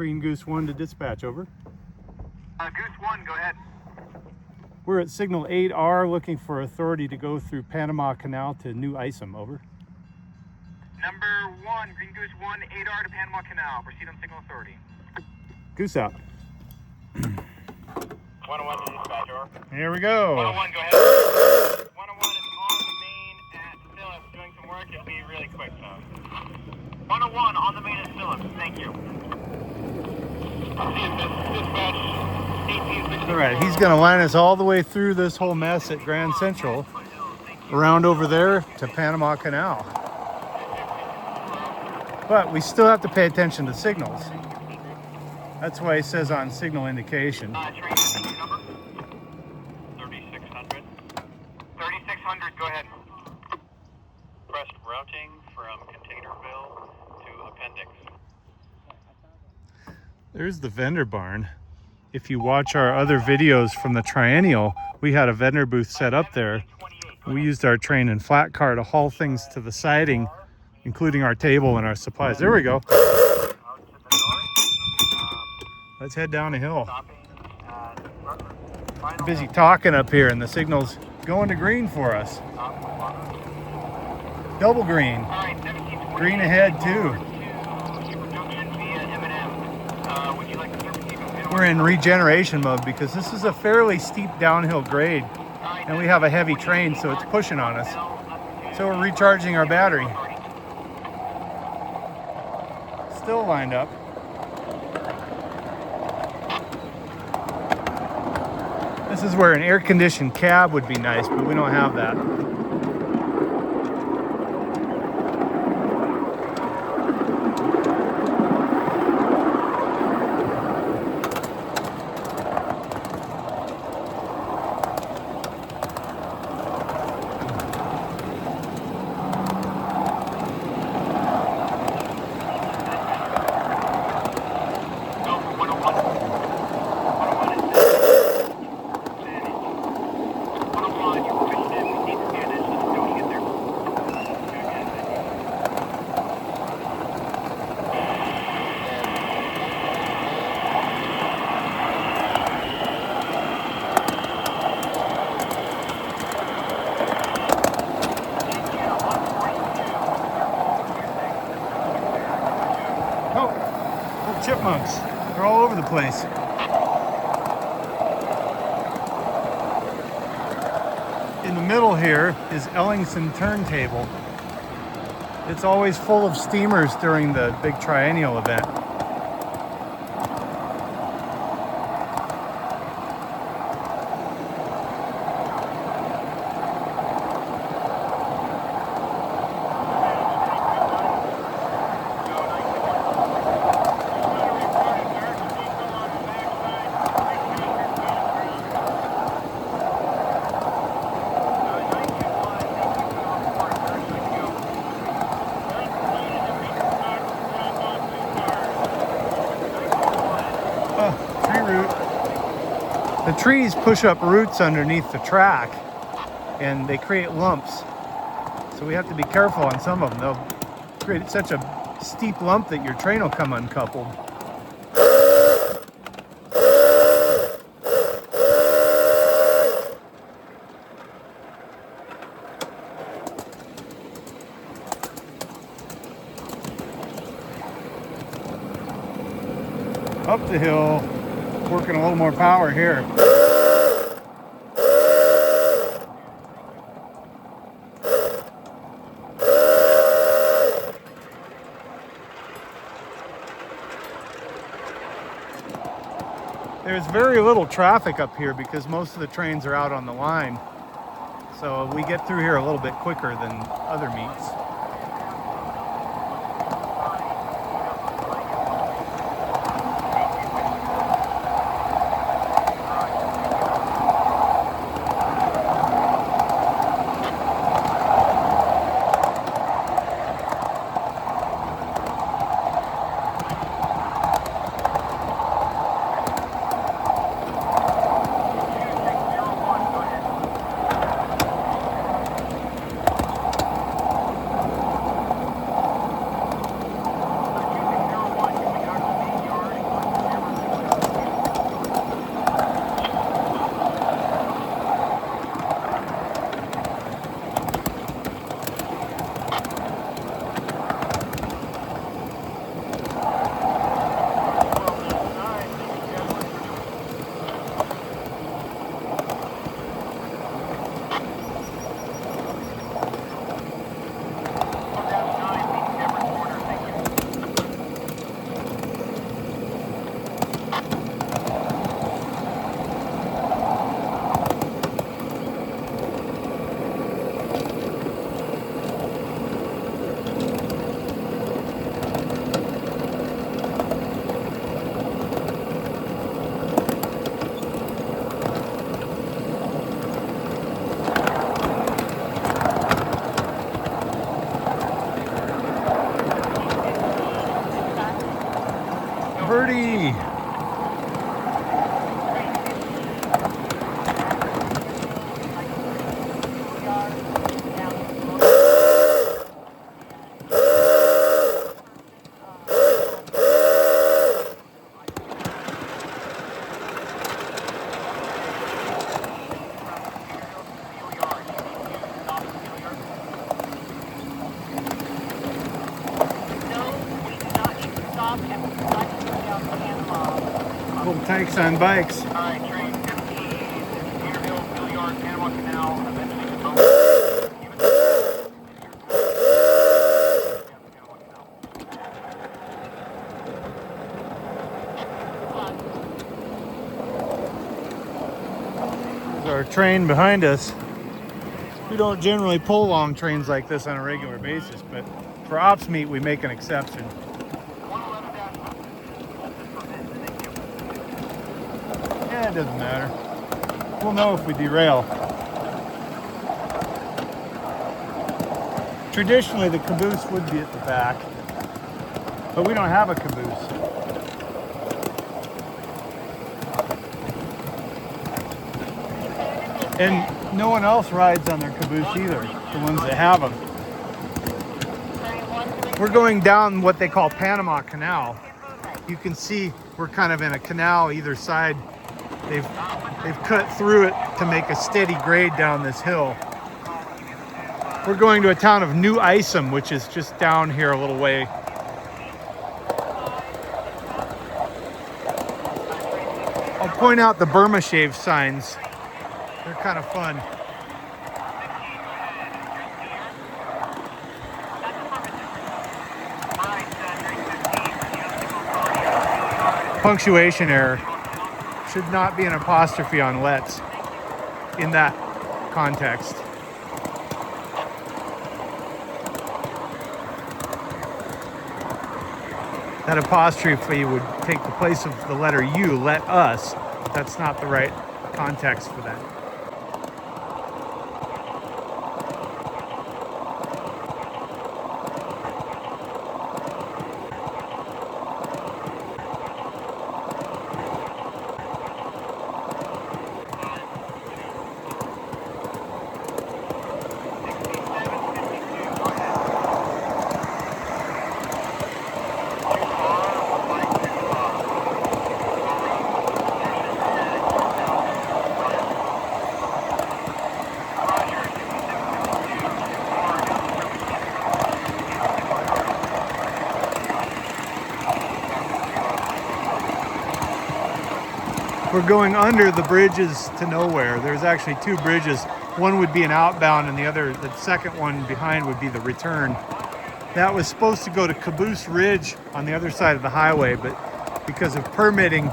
Green Goose 1 to dispatch, over. Goose 1, go ahead. We're at signal 8R looking for authority to go through Panama Canal to New Isom, over. Number 1, Green Goose 1, 8R to Panama Canal. Proceed on signal authority. Goose out. 101 to dispatch, over. Here we go. 101, go ahead. 101 is on the main at Phillips doing some work. It'll be really quick, so. 101 on the main at Phillips. Thank you. Dispatch 1864. All right, he's going to line us all the way through this whole mess at Grand Central, around over there to Panama Canal. But we still have to pay attention to signals. That's why he says on signal indication. Train number? 3600. 3600, go ahead. Press routing from Containerville to Appendix. There's the vendor barn. If you watch our other videos from the Triennial, we had a vendor booth set up there. We used our train and flat car to haul things to the siding, including our table and our supplies. There we go. Let's head down a hill. I'm busy talking up here and the signal's going to green for us. Double green. Green ahead too. We're in regeneration mode because this is a fairly steep downhill grade and we have a heavy train, so it's pushing on us. So we're recharging our battery. Still lined up. This is where an air-conditioned cab would be nice, but we don't have that. Chipmunks. They're all over the place. In the middle here is Ellingson Turntable. It's always full of steamers during the big Triennial event. The trees push up roots underneath the track and they create lumps. So we have to be careful on some of them. They'll create such a steep lump that your train will come uncoupled. Up the hill. Working a little more power here. There's very little traffic up here because most of the trains are out on the line. So we get through here a little bit quicker than other meets. birdie. Little tykes on bikes. All right, train 15, Cedarville, Mill Yard, Panama Canal, eventually to Boat. There's our train behind us. We don't generally pull long trains like this on a regular basis, but for ops meet, we make an exception. Yeah, it doesn't matter. We'll know if we derail. Traditionally, the caboose would be at the back, but we don't have a caboose. And no one else rides on their caboose either, the ones that have them. We're going down what they call Panama Canal. You can see we're kind of in a canal either side. They've cut through it to make a steady grade down this hill. We're going to a town of New Isom, which is just down here a little way. I'll point out the Burma shave signs. They're kind of fun. Punctuation error. Should not be an apostrophe on let's in that context. That apostrophe would take the place of the letter U, let us. But that's not the right context for that. We're going under the bridges to nowhere. There's actually two bridges. One would be an outbound and the second one behind would be the return. That was supposed to go to Caboose Ridge on the other side of the highway, but because of permitting,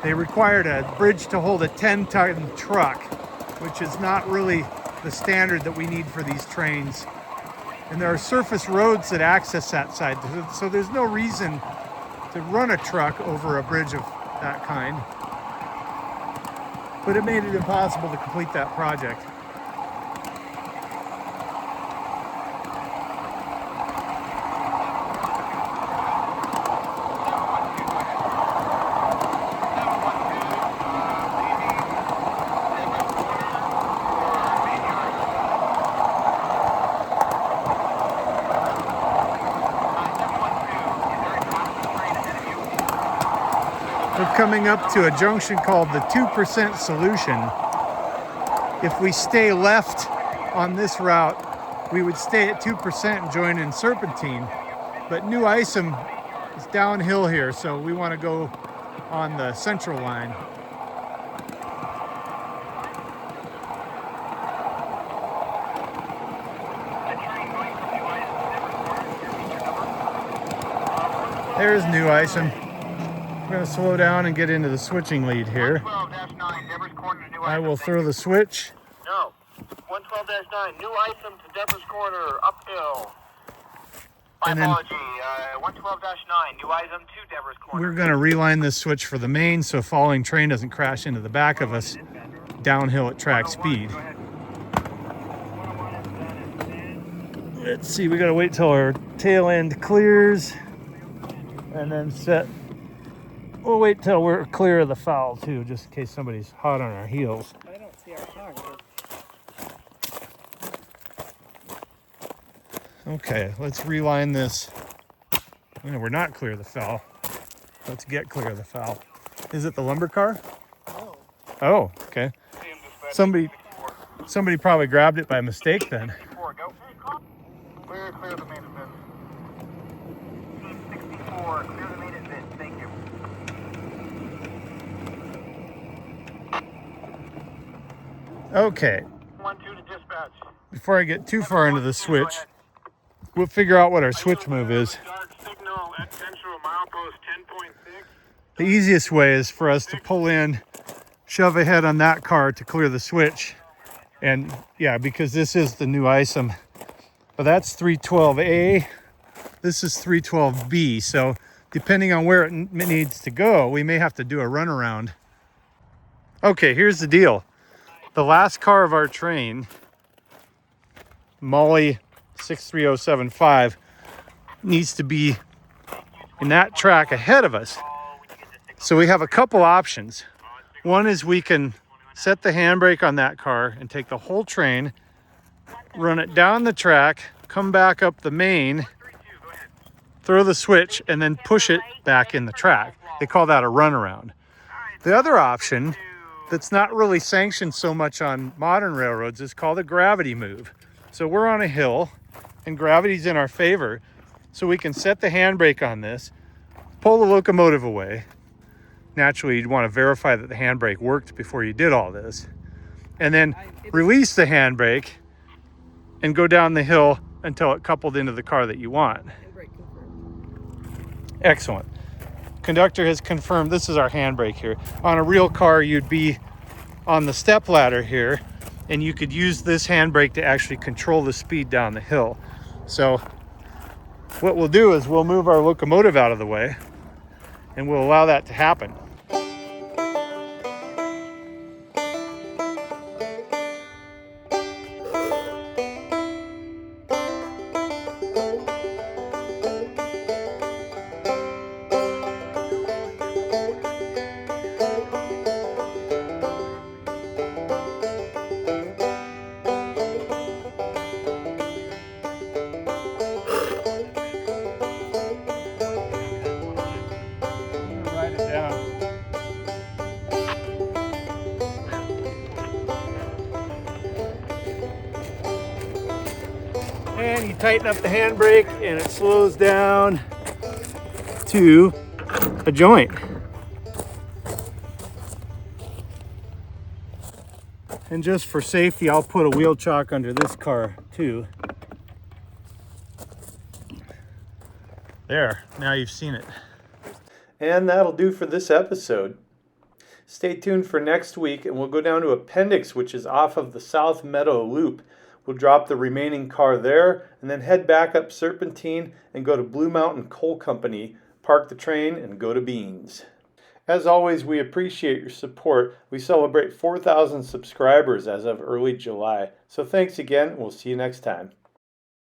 they required a bridge to hold a 10-ton truck, which is not really the standard that we need for these trains. And there are surface roads that access that side, so there's no reason to run a truck over a bridge of that kind, but it made it impossible to complete that project. We're coming up to a junction called the 2% solution. If we stay left on this route, we would stay at 2% and join in Serpentine. But New Isom is downhill here, so we want to go on the central line. There's New Isom. I'm going to slow down and get into the switching lead here. I will throw the switch. No. 112-9, New Isom to Deborah's Corner, uphill. My apology, 112-9, New Isom to Deborah's Corner. We're going to reline this switch for the main so a falling train doesn't crash into the back of us downhill at track speed. Let's see, we got to wait till our tail end clears and then set We'll wait till we're clear of the foul too, just in case somebody's hot on our heels. I don't see our car. Okay, let's reline this. No, we're not clear of the foul. Let's get clear of the foul. Is it the lumber car? No. Oh, okay. Somebody probably grabbed it by mistake then. Clear the main event. Team 64, clear the main event. Thank you. Okay, 1-2 to dispatch. before I get too far into the switch, we'll figure out what our switch move is. Dark signal at central milepost 10.6. The easiest way is for us to pull in, shove ahead on that car to clear the switch. And yeah, because this is the new Isom. But that's 312A. This is 312B. So depending on where it needs to go, we may have to do a runaround. Okay, here's the deal. The last car of our train, Molly 63075, needs to be in that track ahead of us. So we have a couple options. One is we can set the handbrake on that car and take the whole train, run it down the track, come back up the main, throw the switch, and then push it back in the track. They call that a runaround. The other option that's not really sanctioned so much on modern railroads is called a gravity move. So we're on a hill and gravity's in our favor. So we can set the handbrake on this, pull the locomotive away. Naturally, you'd want to verify that the handbrake worked before you did all this. And then release the handbrake and go down the hill until it coupled into the car that you want. Excellent. Conductor has confirmed this is our handbrake here. On a real car, you'd be on the step ladder here, and you could use this handbrake to actually control the speed down the hill. So what we'll do is we'll move our locomotive out of the way, and we'll allow that to happen. Write it down. And you tighten up the handbrake and it slows down to a joint. And just for safety, I'll put a wheel chock under this car too. There, now you've seen it. And that'll do for this episode. Stay tuned for next week and we'll go down to Appendix, which is off of the South Meadow Loop. We'll drop the remaining car there and then head back up Serpentine and go to Blue Mountain Coal Company, park the train, and go to Beans. As always, we appreciate your support. We celebrate 4,000 subscribers as of early July. So thanks again. We'll see you next time.